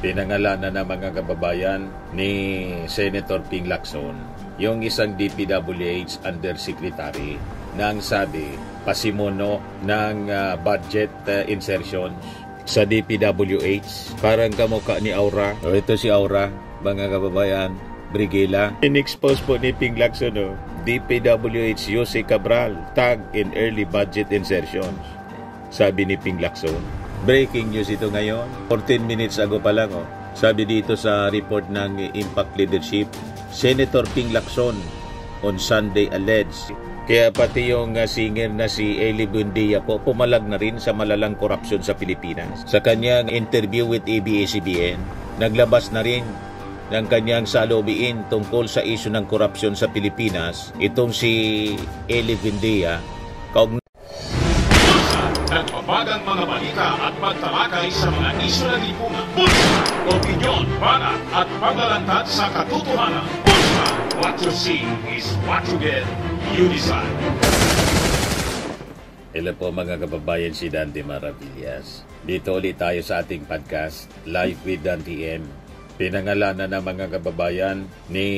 Pinangalanan ng mga kababayan ni Senator Ping Lacson, yung isang DPWH Undersecretary, na ang sabi, pasimuno ng budget insertions sa DPWH. Parang kamukha ni Aura. O ito si Aura, mga kababayan, Brigela. In-expose po ni Ping Lacson, DPWH Jose Cabral, tag in early budget insertions. Sabi ni Ping Lacson. Breaking news ito ngayon. 14 minutes ago pa lang. Sabi dito sa report ng Impact Leadership, Senator Ping Lacson on Sunday alleged. Kaya pati yung singer na si Eli Buendia po pumalag na rin sa malalang korupsyon sa Pilipinas. Sa kanyang interview with ABS-CBN, naglabas na rin ng kanyang saloobin tungkol sa isyu ng korupsyon sa Pilipinas. Itong si Eli Buendia, nagpapagang mga balita at pagtalakay sa mga isyu ng lipunan. Bulsa! Opinyon, banat at paglalantad sa katotohanan. Bulsa! What you see is what you get. You decide. Hello po mga kababayan, si Dante Maravillas. Dito ulit tayo sa ating podcast, Live with Dante M. Pinangalanan ng mga kababayan ni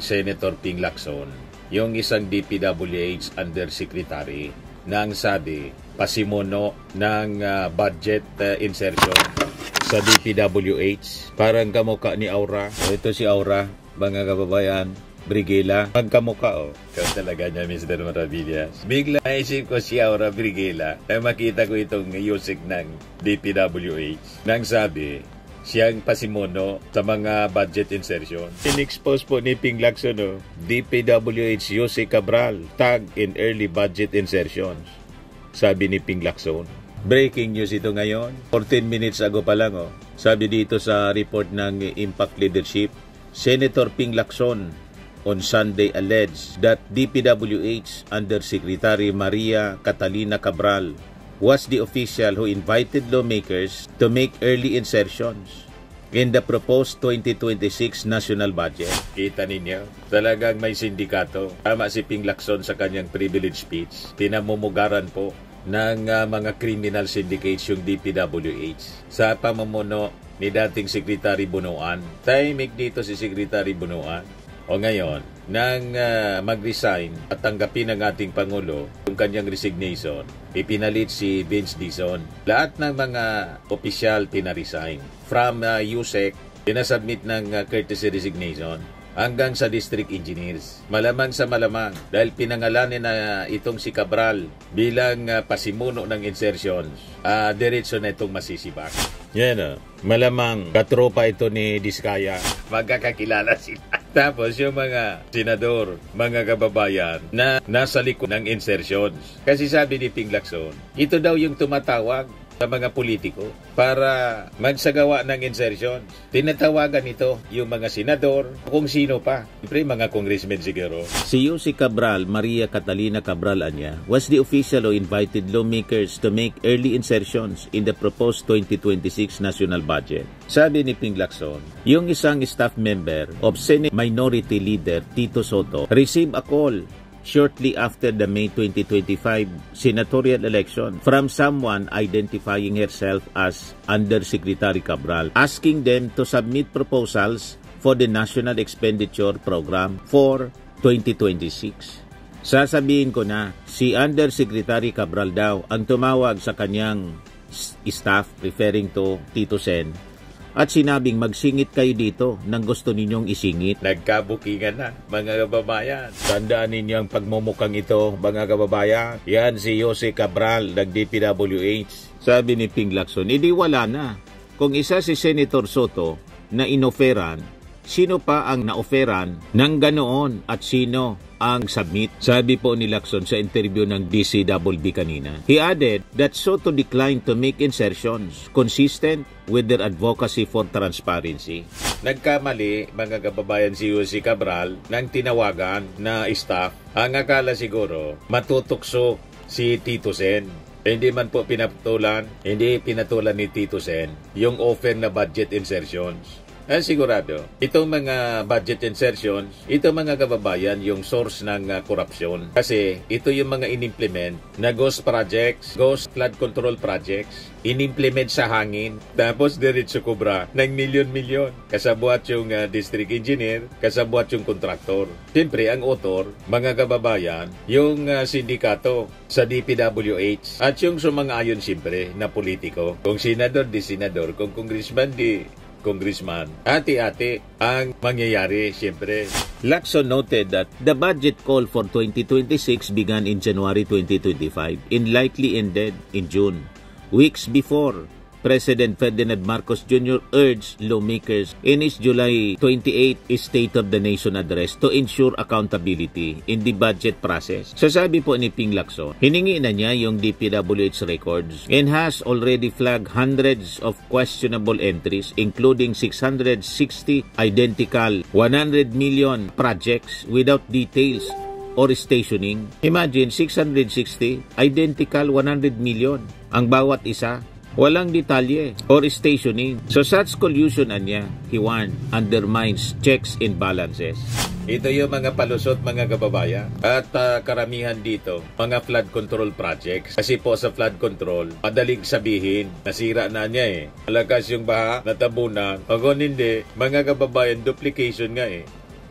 Senator Ping Lacson, yung isang DPWH Undersecretary, na ang sabi, pasimuno ng budget insertion sa DPWH. Parang kamukha ni Aura. O ito si Aura, mga kababayan, Brigela. Pagkamukha, Ikaw talaga niya, Mr. Maravillas. Bigla naisip ko si Aura Brigela na makita ko itong yusik ng DPWH. Nang sabi, siyang pasimuno sa mga budget insertion. In-expose po ni Ping Lacson, DPWH Jose Cabral, tag in early budget insertions. Sabi ni Ping Lacson. Breaking news ito ngayon. 14 minutes ago pa lang. Sabi dito sa report ng Impact Leadership, Senator Ping Lacson on Sunday alleged that DPWH Undersecretary Maria Catalina Cabral was the official who invited lawmakers to make early insertions in the proposed 2026 national budget. Kita ninyo, talagang may sindikato. Tama si Ping Lacson sa kanyang privilege speech. Pinamumugaran po ng mga criminal syndicates yung DPWH sa pamumuno ni dating Secretary Bunuan. Tahimik dito si Secretary Bunuan. O ngayon, nang mag-resign at tanggapin ng ating Pangulo yung kanyang resignation, ipinalit si Vince Dizon. Lahat ng mga opisyal pinaresign. From USEC, pinasubmit ng courtesy resignation hanggang sa district engineers. Malamang sa malamang dahil pinangalanin na itong si Cabral bilang pasimuno ng insertions, diretso na itong masisibak. Yan malamang katropa ito ni Diskaya. Magkakakilala sila. Tapos yung mga senador, mga kababayan na nasa likod ng insertions. Kasi sabi ni Ping Lacson, ito daw yung tumatawag sa mga politiko para magsagawa ng insertions. Tinatawagan ito yung mga senador, kung sino pa. Siyempre, mga congressmen siguro. Si Jose Cabral, Maria Catalina Cabral Anya, was the official who invited lawmakers to make early insertions in the proposed 2026 national budget. Sabi ni Ping Lacson, yung isang staff member of Senate Minority Leader Tito Soto received a call shortly after the May 2025 senatorial election from someone identifying herself as Undersecretary Cabral, asking them to submit proposals for the National Expenditure Program for 2026. Sasabihin ko na, si Undersecretary Cabral daw ang tumawag sa kanyang staff, referring to Tito Sen, at sinabing magsingit kayo dito nang gusto ninyong isingit. Nagkabukingan na, mga kababayan. Tandaan ninyo ang pagmumukhang ito, mga kababayan. Yan si Jose Cabral, nag-DPWH. Sabi ni Ping Lacson, hindi wala na. Kung isa si Senator Soto na inoferan, sino pa ang naoferan ng ganoon at sino ang submit? Sabi po ni Lacson sa interview ng DCWB kanina. He added that Soto declined to make insertions consistent with their advocacy for transparency. Nagkamali, mga kababayan, si Jose Cabral nang tinawagan na staff. Ang akala siguro matutukso si Tito Sen. Hindi man po pinatulan ni Tito Sen yung offer na budget insertions. Sigurado. Itong mga budget insertions, ito mga kababayan, yung source ng korupsyon. Kasi ito yung mga in-implement na ghost projects, ghost flood control projects, in-implement sa hangin, tapos diretso kubra ng milyon-milyon. Kasabuat yung district engineer, kasabuat yung kontraktor. Siyempre, ang author, mga kababayan, yung sindikato sa DPWH, at yung sumang-ayon siyempre na politiko. Kung senador, di senador. Kung congressman, di congressman. Ati-ati ang mangyayari, siyempre. Lacson noted that the budget call for 2026 began in January 2025 and likely ended in June. Weeks before, President Ferdinand Marcos Jr. urged lawmakers in his July 28 State of the Nation address to ensure accountability in the budget process. Sasabi po ni Ping Lacson, hiningi na niya yung DPWH records and has already flagged hundreds of questionable entries including 660 identical 100 million projects without details or stationing. Imagine, 660 identical 100 million ang bawat isa. Walang detalye or stationing. So such collusion anya, he warned, undermines checks and balances. Ito yung mga palusot, mga kababayan. At karamihan dito, mga flood control projects. Kasi po sa flood control, madaling sabihin, nasira na niya eh. Malakas yung baha, natabunan. Pag hindi, mga kababayan, duplication nga eh.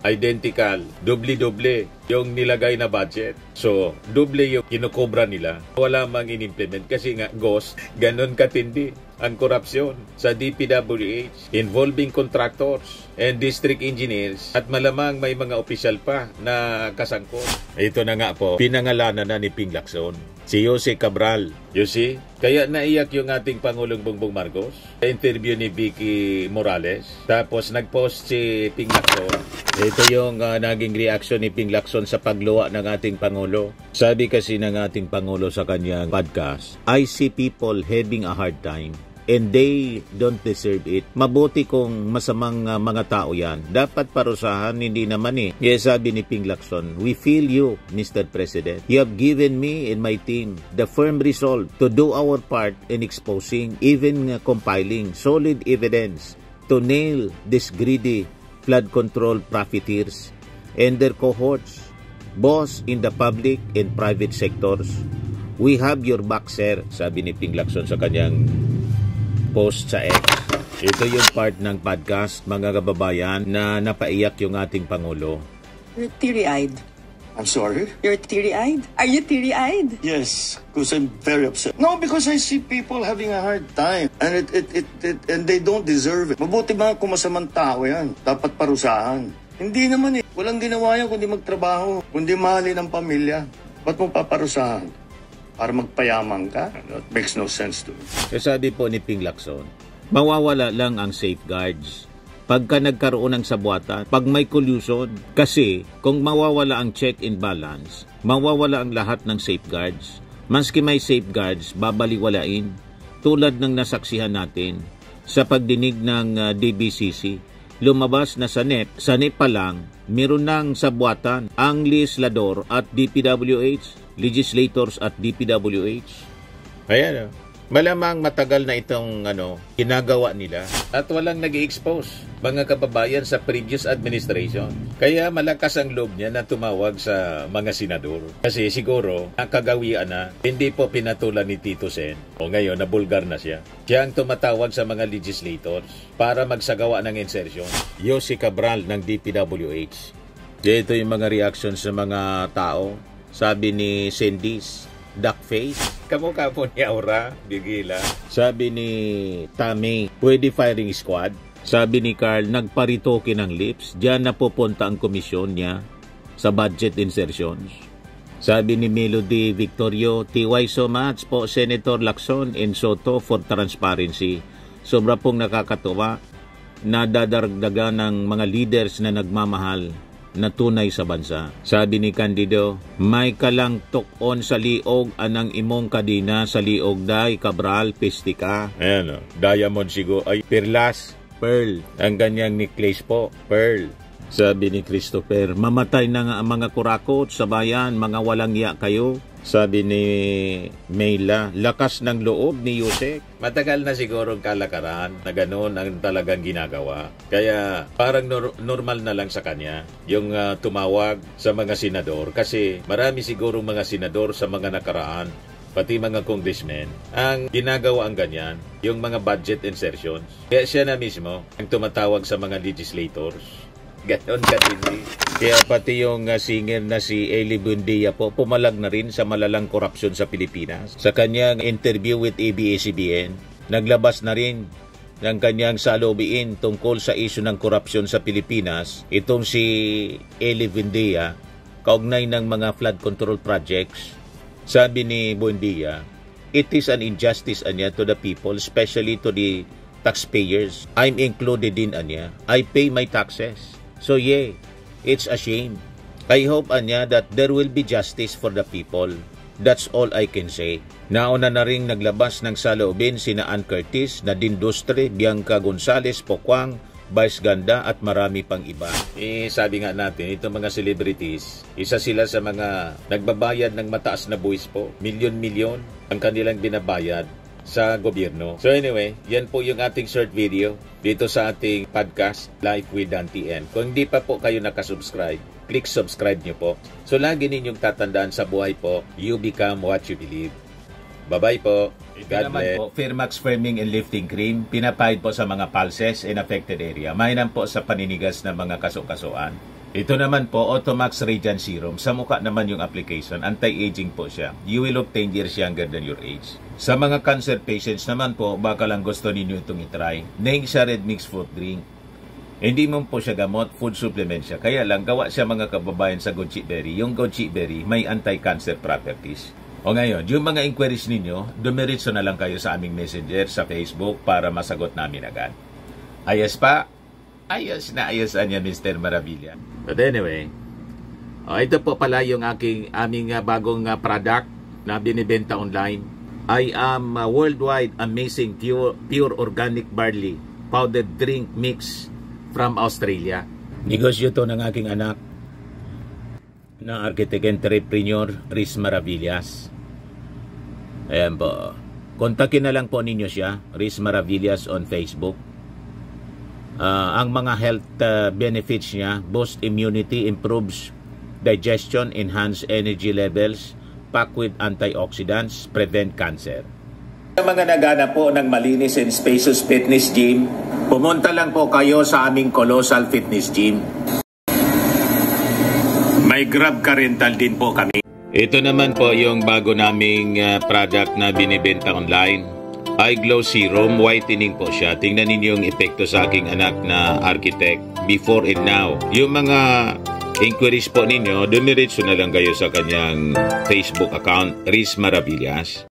Identical, doble-doble yung nilagay na budget. So, doble yung kinukobra nila. Wala mang in-implement kasi nga, ghost, ganon katindi ang korupsyon sa DPWH involving contractors and district engineers at malamang may mga opisyal pa na kasangkot. Ito na nga po, pinangalanan na ni Ping Lacson, si Jose Cabral. You see? Kaya naiyak yung ating Pangulong Bongbong Marcos sa interview ni Vicky Morales. Tapos nag-post si Ping Lacson. Ito yung naging reaction ni Ping Lacson sa pagluwa ng ating Pangulo. Sabi kasi ng ating Pangulo sa kanyang podcast, I see people having a hard time and they don't deserve it. Mabuti kung masamang mga tao yan. Dapat parusahan, hindi naman eh. Yes, sabi ni Ping Lacson, we feel you, Mr. President. You have given me and my team the firm resolve to do our part in exposing, even compiling solid evidence to nail these greedy flood control profiteers and their cohorts, both in the public and private sectors. We have your back, sir, sabi ni Ping Lacson sa kanyang post sa X. Ito yung part ng podcast, mga kababayan, na napaiyak yung ating Pangulo. You're teary-eyed. I'm sorry? You're teary-eyed? Are you teary-eyed? Yes, because I'm very upset. No, because I see people having a hard time and and they don't deserve it. Mabuti ba kung masamang tao yan? Dapat parusahan. Hindi naman eh. Walang ginawa yan kundi magtrabaho, kundi mahalin ang pamilya. Ba't mo paparusahan? Para magpayaman ka? That makes no sense to me. Sabi po ni Ping Lacson, mawawala lang ang safeguards pagka nagkaroon ng sabuatan, pag may collusion. Kasi kung mawawala ang check and balance, mawawala ang lahat ng safeguards. Maski may safeguards, babaliwalain. Tulad ng nasaksihan natin sa pagdinig ng DBCC. Lumabas na sa NEP pa lang, meron ng sabuatan ang legislador at DPWH, legislators at DPWH. Ayan, malamang matagal na itong ginagawa nila at walang nag-i-expose, mga kababayan, sa previous administration. Kaya malakas ang loob niya na tumawag sa mga senador. Kasi siguro, nakagawian na, hindi po pinatulan ni Tito Sen. O ngayon, nabulgar na siya. Siya ang tumatawag sa mga legislators para magsagawa ng insertion. Jose Cabral ng DPWH. Ito yung mga reactions sa mga tao. Sabi ni Sendis, duckface. Kamukha po ni Aura, bigila. Sabi ni Tammy, pwede firing squad. Sabi ni Carl, nagparitoke ng lips. Diyan napupunta ang komisyon niya sa budget insertions. Sabi ni Melody Victorio, TY so much po Senator Lacson and Soto for transparency. Sobra pong nakakatuwa na dadaragdagan ng mga leaders na nagmamahal na tunay sa bansa. Sabi ni Candido, may kalang tukon sa liog anang imong kadina sa liog day Cabral Pistika. Ayan o, Diamond sigo ay perlas, pearl. Ang ganyang necklace po, pearl. Sabi ni Christopher, mamatay na nga ang mga kurakot sa bayan, mga walang iya kayo. Sabi ni Mayla, lakas ng loob ni Yusek. Matagal na siguro kalakaran na gano'n ang talagang ginagawa. Kaya parang normal na lang sa kanya yung tumawag sa mga senador. Kasi marami siguro mga senador sa mga nakaraan, pati mga congressmen, ang ginagawa ang ganyan, yung mga budget insertions. Kaya siya na mismo ang tumatawag sa mga legislators. Ganon katindi. Kaya pati yung singer na si Eli Buendia po, pumalag na rin sa malalang korupsyon sa Pilipinas. Sa kanyang interview with ABS-CBN, naglabas na rin ng kanyang saloobin tungkol sa isyu ng korupsyon sa Pilipinas. Itong si Eli Buendia, kaugnay ng mga flood control projects. Sabi ni Buendia, it is an injustice anya to the people, especially to the taxpayers. I'm included in anya. I pay my taxes. So yeah, it's a shame. I hope anya that there will be justice for the people. That's all I can say. Nauna na ring naglabas ng saloobin sina Ann Curtis, Nadine Dostre, Bianca Gonzales, Pokwang, Vice Ganda at marami pang iba. Sabi nga natin, itong mga celebrities, isa sila sa mga nagbabayad ng mataas na buwis po. Milyon-milyon ang kanilang binabayad sa gobyerno. So anyway, yan po yung ating short video dito sa ating podcast, Life with Dan TM. Kung hindi pa po kayo nakasubscribe, click subscribe nyo po. So lagi ninyong tatandaan sa buhay po, you become what you believe. Bye-bye po. God bless. Po, Firmax Firming and Lifting Cream, pinapahid po sa mga pulses in affected area. Mainam po sa paninigas ng mga kaso-kasuan. Ito naman po, Automax Radiant Serum. Sa mukha naman yung application, anti-aging po siya. You will look 10 years younger than your age. Sa mga cancer patients naman po, baka lang gusto ninyo itong itry. Neng siya Red Mix Fruit Drink. Hindi mo po siya gamot, food supplement siya. Kaya lang, gawa siya mga kababayan sa goji berry. Yung goji berry, may anti-cancer properties. O ngayon, yung mga inquiries ninyo, dumiritso na lang kayo sa aming messenger sa Facebook para masagot namin agad. Ayos pa? Ayos na ayos niya, Mr. Maravilla. But anyway, ito po pala yung aming bagong product na binibenta online. I am worldwide amazing pure organic barley powdered drink mix from Australia. Negosyo to ng aking anak na architect entrepreneur Riz Maravillas. Ayan po. Kontakin na lang po ninyo siya, Riz Maravillas on Facebook. Ang mga health benefits niya, boost immunity, improves digestion, enhance energy levels, pack with antioxidants, prevent cancer. Sa mga nagana po ng malinis and spacious fitness gym, pumunta lang po kayo sa aming Colossal Fitness Gym. May Grab ka rental din po kami. Ito naman po yung bago naming product na binibenta online. Eye Glow Serum, whitening po siya. Tingnan ninyo yung epekto sa aking anak na architect before and now. Yung mga inquiries po ninyo, dumiretso na lang kayo sa kanyang Facebook account, Riz Maravillas.